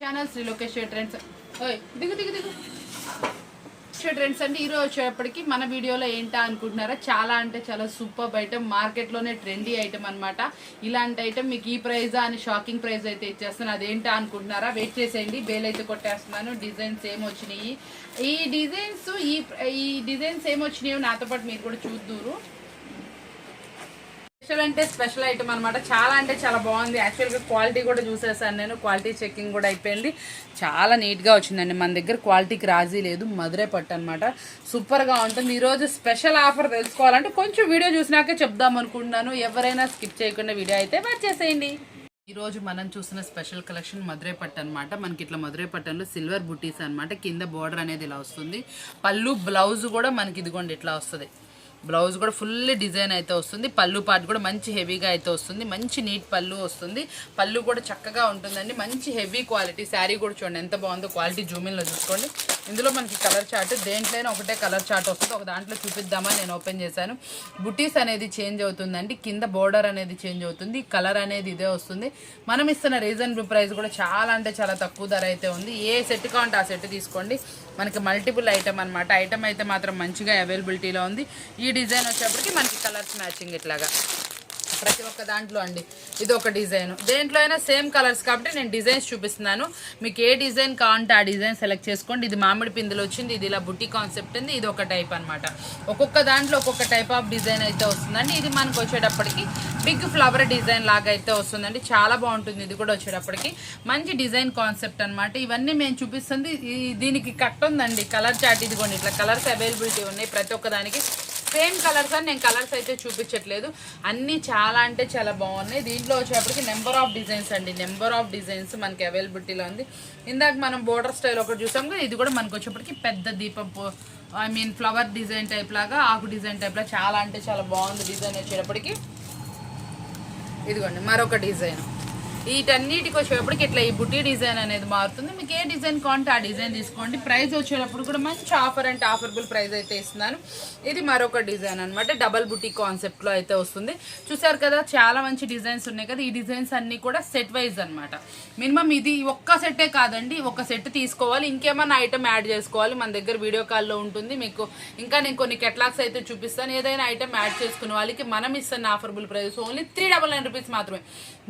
Channel Shri Lokesh trends. ఓయ్ దిగు దిగు దిగు ట్రెండ్స్ అండి. ఈరోజు వచ్చేటప్పటికి మన వీడియోలో ఏంటా అనుకుంటున్నారా, చాలా అంటే చాలా సూపర్ ఐటమ్, మార్కెట్లోనే ట్రెండీ ఐటమ్ అనమాట. ఇలాంటి ఐటమ్ మీకు ఈ ప్రైజా అని షాకింగ్ ప్రైస్ అయితే ఇచ్చేస్తాను. అదేంటా అనుకుంటున్నారా, వెయిట్ చేసేయండి. బేల్ అయితే కొట్టేస్తున్నాను. డిజైన్స్ ఏమొచ్చినాయి, ఈ డిజైన్స్ ఏమొచ్చినాయో నాతో పాటు మీరు కూడా చూద్దూరు. స్పెషల్ అంటే స్పెషల్ ఐటమ్ అనమాట. చాలా అంటే చాలా బాగుంది. యాక్చువల్గా క్వాలిటీ కూడా చూసేసాను నేను. క్వాలిటీ చెకింగ్ కూడా అయిపోయింది. చాలా నీట్గా వచ్చిందండి. మన దగ్గర క్వాలిటీకి రాజీ లేదు. మధురై పట్టు అనమాట. సూపర్గా ఉంటుంది. ఈరోజు స్పెషల్ ఆఫర్ తెలుసుకోవాలంటే కొంచెం వీడియో చూసినాకే చెప్దాం అనుకుంటున్నాను. ఎవరైనా స్కిప్ చేయకుండా వీడియో అయితే వచ్చేసేయండి. ఈరోజు మనం చూసిన స్పెషల్ కలెక్షన్ మధురై పట్టు అనమాట. మనకి ఇట్లా మధురై పట్టంలో సిల్వర్ బుటీస్ అనమాట. కింద బోర్డర్ అనేది ఇలా వస్తుంది. పళ్ళు బ్లౌజ్ కూడా మనకి ఇదిగోండి ఇట్లా వస్తుంది. బ్లౌజ్ కూడా ఫుల్ డిజైన్ అయితే వస్తుంది. పళ్ళు పార్ట్ కూడా మంచి హెవీగా అయితే వస్తుంది. మంచి నీట్ పళ్ళు వస్తుంది. పళ్ళు కూడా చక్కగా ఉంటుందండి. మంచి హెవీ క్వాలిటీ. శారీ కూడా చూడండి ఎంత బాగుందో. క్వాలిటీ జూమిన్లో చూసుకోండి. ఇందులో మనకి కలర్ చార్ట్, దేంట్లోనే ఒకటే కలర్ చార్ట్ వస్తుంది. ఒక దాంట్లో చూపిద్దామని నేను ఓపెన్ చేశాను. బుటీస్ అనేది చేంజ్ అవుతుందండి. కింద బోర్డర్ అనేది చేంజ్ అవుతుంది. కలర్ అనేది ఇదే వస్తుంది. మనం ఇస్తున్న రీజనబుల్ ప్రైస్ కూడా చాలా అంటే చాలా తక్కువ ధర అయితే ఉంది. ఏ సెట్ కావాలంటే ఆ సెట్ తీసుకోండి. మనకి మల్టిపుల్ ఐటమ్ అనమాట. ఐటమ్ అయితే మాత్రం మంచిగా అవైలబిలిటీలో ఉంది. ఈ డిజైన్ వచ్చేప్పటికి మనకి కలర్స్ మ్యాచింగ్ ఇట్లాగా ప్రతి ఒక్క దాంట్లో అండి. ఇది ఒక డిజైన్. దేంట్లో అయినా సేమ్ కలర్స్ కాబట్టి నేను డిజైన్స్ చూపిస్తున్నాను. మీకు ఏ డిజైన్ కావాలంటే ఆ డిజైన్ సెలెక్ట్ చేసుకోండి. ఇది మామిడి పిందులు వచ్చింది. ఇది ఇలా బుట్టి కాన్సెప్ట్ ఉంది. ఇది ఒక టైప్ అనమాట. ఒక్కొక్క దాంట్లో ఒక్కొక్క టైప్ ఆఫ్ డిజైన్ అయితే వస్తుందండి. ఇది మనకు వచ్చేటప్పటికి బిగ్ ఫ్లవర్ డిజైన్ లాగా అయితే వస్తుందండి. చాలా బాగుంటుంది. ఇది కూడా వచ్చేటప్పటికి మంచి డిజైన్ కాన్సెప్ట్ అనమాట. ఇవన్నీ మేము చూపిస్తుంది. దీనికి కట్ ఉందండి. కలర్ చార్ట్ ఇదిగోండి ఇట్లా కలర్స్ అవైలబిలిటీ ఉన్నాయి. ప్రతి ఒక్క దానికి సేమ్ కలర్స్ అని నేను కలర్స్ అయితే చూపించట్లేదు. అన్నీ చాలా అంటే చాలా బాగున్నాయి. దీంట్లో వచ్చేటప్పటికి నెంబర్ ఆఫ్ డిజైన్స్ అండి. నెంబర్ ఆఫ్ డిజైన్స్ మనకి అవైలబిలిటీలో ఉంది. ఇందాక మనం బోర్డర్ స్టైల్ ఒకటి చూసాం కదా, ఇది కూడా మనకు వచ్చేప్పటికి పెద్ద దీపం ఫ్లవర్ డిజైన్ టైప్ లాగా, ఆకు డిజైన్ టైప్ లాగా చాలా అంటే చాలా బాగుంది. డిజైన్ వచ్చేటప్పటికి ఇదిగోండి మరొక డిజైన్. వీటన్నిటికి వచ్చేటప్పటికి ఇట్లా ఈ బుటీ డిజైన్ అనేది మారుతుంది. మీకు ఏ డిజైన్ కావాలంటే ఆ డిజైన్ తీసుకోండి. ప్రైస్ వచ్చేటప్పుడు కూడా మంచి ఆఫర్ అంటే ఆఫర్బుల్ ప్రైస్ అయితే ఇస్తున్నాను. ఇది మరొక డిజైన్ అనమాట. డబల్ బుటీ కాన్సెప్ట్లో అయితే వస్తుంది. చూసారు కదా, చాలా మంచి డిజైన్స్ ఉన్నాయి కదా. ఈ డిజైన్స్ అన్నీ కూడా సెట్ వైజ్ అనమాట. మినిమం ఇది ఒక్క సెట్టే కాదండి, ఒక సెట్ తీసుకోవాలి. ఇంకేమన్నా ఐటమ్ యాడ్ చేసుకోవాలి. మన దగ్గర వీడియో కాల్లో ఉంటుంది. మీకు ఇంకా నేను కొన్ని కెట్లాగ్స్ అయితే చూపిస్తాను. ఏదైనా ఐటమ్ యాడ్ చేసుకునే వాళ్ళకి మనం ఇస్తున్న ఆఫర్బుల్ ప్రైస్ ఓన్లీ 399 రూపీస్ మాత్రమే.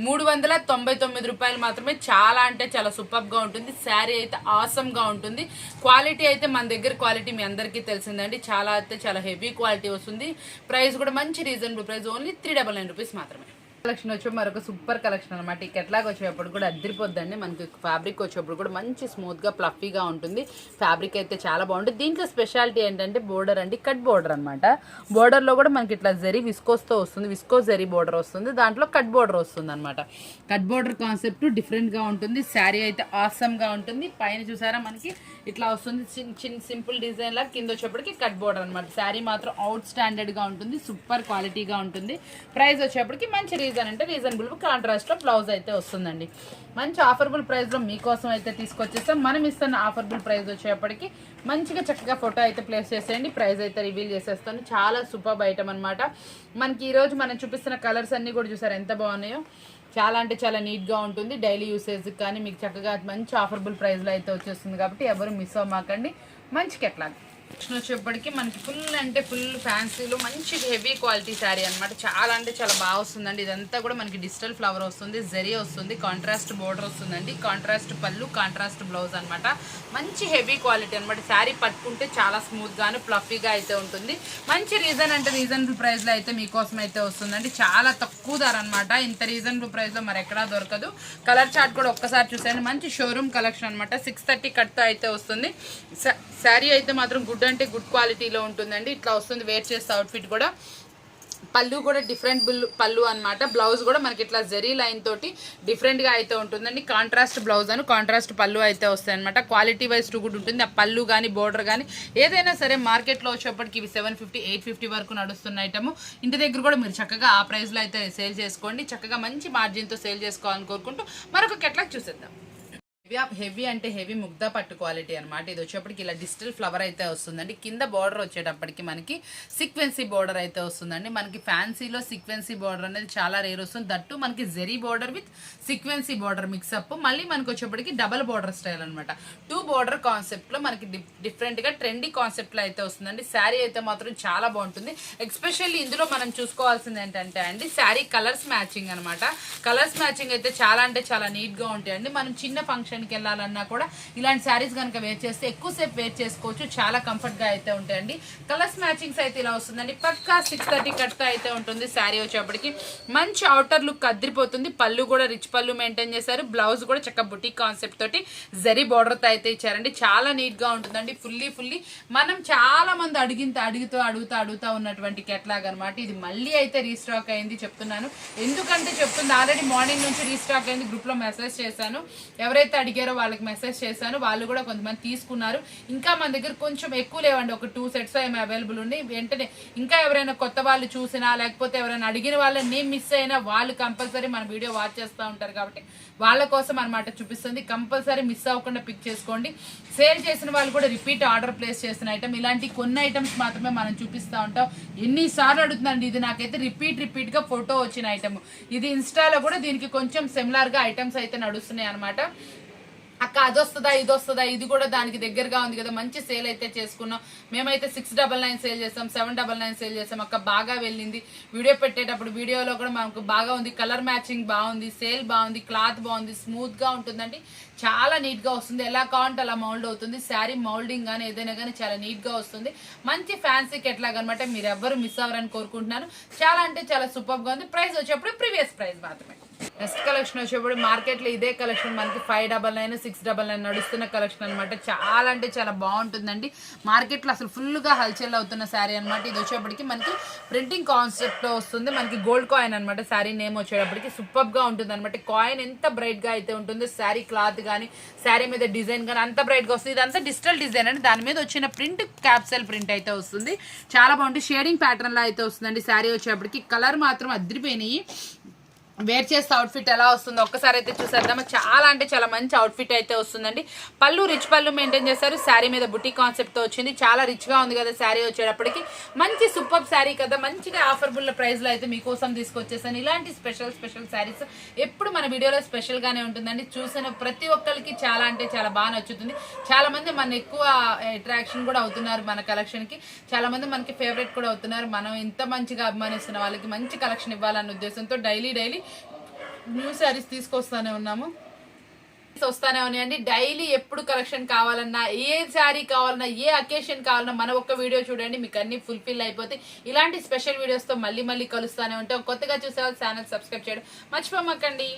399 రూపాయలు మాత్రమే. చాలా అంటే చాలా సూపర్ గా ఉంటుంది. శారీ అయితే ఆసమ్ గా ఉంటుంది. క్వాలిటీ అయితే మన దగ్గర క్వాలిటీ మీ అందరికీ తెలిసిందండి. చాలా అయితే చాలా హెవీ క్వాలిటీ వస్తుంది. ప్రైస్ కూడా మంచి రీజనబుల్ ప్రైస్, ఓన్లీ 399 రూపీస్ మాత్రమే. కలెక్షన్ వచ్చే మరొక సూపర్ కలెక్షన్ అనమాట. ఈ కెట్లాగ్ వచ్చేటప్పుడు కూడా అద్దరిపోద్దండి. మనకి ఫ్యాబ్రిక్ వచ్చేప్పుడు కూడా మంచి స్మూత్గా ప్లఫీగా ఉంటుంది. ఫ్యాబ్రిక్ అయితే చాలా బాగుంటుంది. దీంట్లో స్పెషాలిటీ ఏంటంటే బోర్డర్ అండి, కట్ బోర్డర్ అనమాట. బోర్డర్లో కూడా మనకి ఇట్లా జరీ విస్కోస్తో వస్తుంది. విస్కోస్ జరీ బోర్డర్ వస్తుంది. దాంట్లో కట్ బోర్డర్ వస్తుంది అనమాట. కట్ బోర్డర్ కాన్సెప్ట్ డిఫరెంట్గా ఉంటుంది. శారీ అయితే ఆసమ్గా ఉంటుంది. పైన చూసారా మనకి ఇట్లా వస్తుంది చిన్న సింపుల్ డిజైన్ లాగా. కింద వచ్చేప్పటికి కట్ బోర్డర్ అనమాట. శారీ మాత్రం అవుట్ స్టాండర్డ్గా ఉంటుంది. సూపర్ క్వాలిటీగా ఉంటుంది. ప్రైస్ వచ్చేప్పటికి మంచి అంటే రీజనబుల్ కాంట్రాస్ట్ లో బ్లౌజ్ అయితే వస్తుందండి. మంచి ఆఫర్బుల్ ప్రైస్ లో మీకోసం అయితే తీసుకొచ్చేస్తాం. మనం ఇస్తున్న ఆఫర్బుల్ ప్రైస్ వచ్చేప్పటికి మంచిగా చక్కగా ఫోటో అయితే ప్లేస్ చేసేయండి. ప్రైస్ అయితే రివీల్ చేసేస్తాను. చాలా సూపర్ ఐటమ్ అనమాట. మనకి ఈ రోజు మనం చూపిస్తున్న కలర్స్ అన్ని కూడా చూసారు ఎంత బాగున్నాయో. చాలా అంటే చాలా నీట్గా ఉంటుంది. డైలీ యూసేజ్ కానీ మీకు చక్కగా మంచి ఆఫర్బుల్ ప్రైస్లో అయితే వచ్చేస్తుంది. కాబట్టి ఎవరు మిస్ అవ్వమాకండి. మంచి కెట్లాగ్ వచ్చేప్పటికి మనకి ఫుల్ అంటే ఫుల్ ఫ్యాన్సీలో మంచి హెవీ క్వాలిటీ శారీ అనమాట. చాలా అంటే చాలా బాగా వస్తుందండి. ఇదంతా కూడా మనకి డిజిటల్ ఫ్లవర్ వస్తుంది. జరీ వస్తుంది. కాంట్రాస్ట్ బోర్డర్ వస్తుందండి. కాంట్రాస్ట్ పళ్ళు, కాంట్రాస్ట్ బ్లౌజ్ అనమాట. మంచి హెవీ క్వాలిటీ అనమాట. శారీ పట్టుకుంటే చాలా స్మూత్గాను ప్లఫీగా అయితే ఉంటుంది. మంచి రీజనబుల్ ప్రైస్లో అయితే మీకోసం అయితే వస్తుందండి. చాలా తక్కువ ధర అనమాట. ఇంత రీజనబుల్ ప్రైస్లో మరి ఎక్కడా దొరకదు. కలర్ చార్ట్ కూడా ఒక్కసారి చూసాను. మంచి షోరూమ్ కలెక్షన్ అనమాట. 630 కట్తో అయితే వస్తుంది. శారీ అయితే మాత్రం గుడ్ అంటే గుడ్ క్వాలిటీలో ఉంటుందండి. ఇట్లా వస్తుంది వేర్ చేస్తే అవుట్ఫిట్ కూడా. పళ్ళు కూడా డిఫరెంట్ పళ్ళు అనమాట. బ్లౌజ్ కూడా మనకి ఇట్లా జరీ లైన్ తోటి డిఫరెంట్గా అయితే ఉంటుందండి. కాంట్రాస్ట్ బ్లౌజ్ అని కాంట్రాస్ట్ పళ్ళు అయితే వస్తాయి అనమాట. క్వాలిటీ వైజ్ కూడా ఉంటుంది. ఆ పళ్ళు కానీ బోర్డర్ కానీ ఏదైనా సరే మార్కెట్లో వచ్చేప్పటికి ఇవి 750, 850 వరకు నడుస్తున్న ఐటమ్. ఇంటి దగ్గర కూడా మీరు చక్కగా ఆ ప్రైస్లో అయితే సేల్ చేసుకోండి. చక్కగా మంచి మార్జిన్తో సేల్ చేసుకోవాలని కోరుకుంటూ మరొక కెట్లాగ్ చూసేద్దాం. హెవీ అంటే హెవీ ముగ్ధా పట్టు క్వాలిటీ అనమాట. ఇది వచ్చేప్పటికి ఇలా డిజిటల్ ఫ్లవర్ అయితే వస్తుందండి. కింద బార్డర్ వచ్చేటప్పటికి మనకి సీక్వెన్సీ బార్డర్ అయితే వస్తుందండి. మనకి ఫ్యాన్సీలో సీక్వెన్సీ బార్డర్ అనేది చాలా రేర్ వస్తుంది. దట్టు మనకి జెరీ border with sequency border mix up. మళ్ళీ మనకి వచ్చేప్పటికి డబల్ బార్డర్ స్టైల్ అనమాట. 2 బార్డర్ కాన్సెప్ట్ లో మనకి డిఫరెంట్ గా ట్రెండీ కాన్సెప్ట్ లో అయితే వస్తుందండి. శారీ అయితే మాత్రం చాలా బాగుంటుంది. ఎస్పెషల్లీ ఇందులో మనం చూసుకోవాల్సింది ఏంటంటే అండి, శారీ కలర్స్ మ్యాచింగ్ అనమాట. కలర్స్ మ్యాచింగ్ అయితే చాలా అంటే చాలా నీట్ గా ఉంటాయండి. మనం చిన్న ఫంక్షన్ వెళ్ళాలన్నా కూడా ఇలాంటి శారీస్ కనుక వేర్ చేస్తే ఎక్కువసేపు వేర్ చేసుకోవచ్చు. చాలా కంఫర్ట్ గా అయితే ఉంటాయండి. కలర్స్ మ్యాచింగ్స్ అయితే ఇలా వస్తుందండి. పక్కా 630 కట్ అయితే ఉంటుంది. శారీ వచ్చేప్పటికి మంచి అవుటర్ లుక్ అదిరిపోతుంది. పళ్ళు కూడా రిచ్ పళ్ళు మెయింటైన్ చేశారు. బ్లౌజ్ కూడా చక్కగా బుటీక్ కాన్సెప్ట్ తోటి జరీ బార్డర్ తో అయితే ఇచ్చారండి. చాలా నీట్ గా ఉంటుందండి. ఫుల్లీ మనం చాలా మంది అడుగుతా ఉన్నటువంటి కెట్లాగ్ అనమాట. ఇది మళ్ళీ అయితే రీస్టాక్ అయింది చెప్తున్నాను. ఎందుకంటే చెప్తుంది ఆల్రెడీ మార్నింగ్ నుంచి రీస్టాక్ అయింది. గ్రూప్ లో మెసేజ్ చేశాను. ఎవరైతే అడిగారో వాళ్ళకి మెసేజ్ చేశాను. వాళ్ళు కూడా కొంతమంది తీసుకున్నారు. ఇంకా మన దగ్గర కొంచెం ఎక్కువ లేవండి. ఒక 2 సెట్స్ ఏమో అవైలబుల్ ఉంది. వెంటనే ఇంకా ఎవరైనా కొత్త వాళ్ళు చూసినా లేకపోతే ఎవరైనా అడిగిన వాళ్ళని నేను మిస్ అయినా వాళ్ళు కంపల్సరీ మన వీడియో వాచ్ చేస్తూ ఉంటారు కాబట్టి వాళ్ళ కోసం అనమాట చూపిస్తుంది. కంపల్సరీ మిస్ అవ్వకుండా పిక్ చేసుకోండి. సేల్ చేసిన వాళ్ళు కూడా రిపీట్ ఆర్డర్ ప్లేస్ చేసిన ఐటమ్ ఇలాంటి కొన్ని ఐటమ్స్ మాత్రమే మనం చూపిస్తూ ఉంటాం. ఎన్నిసార్లు అడుగుతుందండి. ఇది నాకైతే రిపీట్ గా ఫోటో వచ్చిన ఐటమ్. ఇది ఇన్స్టాలో కూడా దీనికి కొంచెం సిమిలర్ గా ఐటమ్స్ అయితే నడుస్తున్నాయి అనమాట. అక్క అది వస్తుందా ఇది వస్తుందా, ఇది కూడా దానికి దగ్గరగా ఉంది కదా, మంచి సేల్ అయితే చేసుకున్నాం. మేమైతే 699 సేల్ చేస్తాం, 799 సేల్ చేస్తాం. అక్క బాగా వెళ్ళింది. వీడియో పెట్టేటప్పుడు వీడియోలో కూడా మనకు బాగా ఉంది. కలర్ మ్యాచింగ్ బాగుంది, సేల్ బాగుంది, క్లాత్ బాగుంది, స్మూత్ గా ఉంటుందండి. చాలా నీట్ గా వస్తుంది. ఎలా కావాలంటే అలా మౌల్డ్ అవుతుంది. శారీ మౌల్డింగ్ కానీ ఏదైనా కానీ చాలా నీట్ గా వస్తుంది. మంచి ఫ్యాన్సీ కెట్లాగ్ అనమాట. మీరు ఎవ్వరు మిస్ అవ్వరని కోరుకుంటున్నాను. చాలా అంటే చాలా సూపర్ గా ఉంది. ప్రైస్ వచ్చేప్పుడు ప్రీవియస్ ప్రైస్ మాత్రమే. నెక్స్ట్ కలెక్షన్ వచ్చేప్పుడు మార్కెట్ లో ఇదే కలెక్షన్ మనకి 599 699 నడుస్తున్న కలెక్షన్ అనమాట. చాలా అంటే చాలా బాగుంటుందండి. మార్కెట్ లో అసలు ఫుల్ గా హల్చల్ అవుతున్న శారీ అనమాట. ఇది వచ్చేప్పటికి మనకి ప్రింటింగ్ కాన్సెప్ట్ లో వస్తుంది. మనకి గోల్డ్ కాయిన్ అనమాట. శారీ నేమ్ వచ్చేటప్పటికి సూపర్ గా ఉంటుంది అనమాట. కాయిన్ ఎంత బ్రైట్ గా అయితే ఉంటుందో శారీ క్లాత్ కానీ శారీ మీద డిజైన్ కానీ అంత బ్రైట్ గా వస్తుంది. ఇదంతా డిజిటల్ డిజైన్ అండి. దాని మీద వచ్చిన ప్రింట్ క్యాప్సల్ ప్రింట్ అయితే వస్తుంది. చాలా బాగుంటుంది. షేడింగ్ ప్యాటర్న్ లో అయితే వస్తుందండి. శారీ వచ్చేప్పటికి కలర్ మాత్రం అదిరిపోయినాయి. వేర్ చేస్తే అవుట్ఫిట్ ఎలా వస్తుందో ఒక్కసారి అయితే చూసేద్దాం. చాలా అంటే చాలా మంచి అవుట్ఫిట్ అయితే వస్తుందండి. పళ్ళు రిచ్ పళ్ళు మెయింటైన్ చేశారు. శారీ మీద బుటీ కాన్సెప్ట్ తో వచ్చింది. చాలా రిచ్ గా ఉంది కదా శారీ వచ్చేటప్పటికి. మంచి సూపర్ శారీ కదా, మంచిగా ఆఫర్బుల్ ప్రైస్ లో అయితే మీకోసం తీసుకొచ్చేసాను. ఇలాంటి స్పెషల్ శారీస్ ఎప్పుడు మన వీడియోలో స్పెషల్ గానే ఉంటుందండి. చూసిన ప్రతి ఒక్కరికి చాలా అంటే చాలా బాగా నచ్చుతుంది. చాలా మంది మన ఎక్కువ అట్రాక్షన్ కూడా అవుతున్నారు మన కలెక్షన్ కి. చాలా మంది మనకి ఫేవరెట్ కూడా అవుతున్నారు. మనం ఇంత మంచిగా అభిమానిస్తున్న వాళ్ళకి మంచి కలెక్షన్ ఇవ్వాలన్న ఉద్దేశంతో డైలీ న్యూ శారీస్ తీసుకొస్తానే ఉన్నాము. వస్తానే ఉన్నాయండి. డైలీ ఎప్పుడు కలెక్షన్ కావాలన్నా, ఏ శారీ కావాలన్నా, ఏ అకేషన్ కావాలన్నా మన ఒక్క వీడియో చూడండి, మీకు అన్ని ఫుల్ఫిల్ అయిపోతాయి. ఇలాంటి స్పెషల్ వీడియోస్ తో మళ్ళీ కలుస్తానే ఉంటాం. కొత్తగా చూసే వాళ్ళు ఛానల్ సబ్స్క్రైబ్ చేయడం మర్చిపోమాకండి.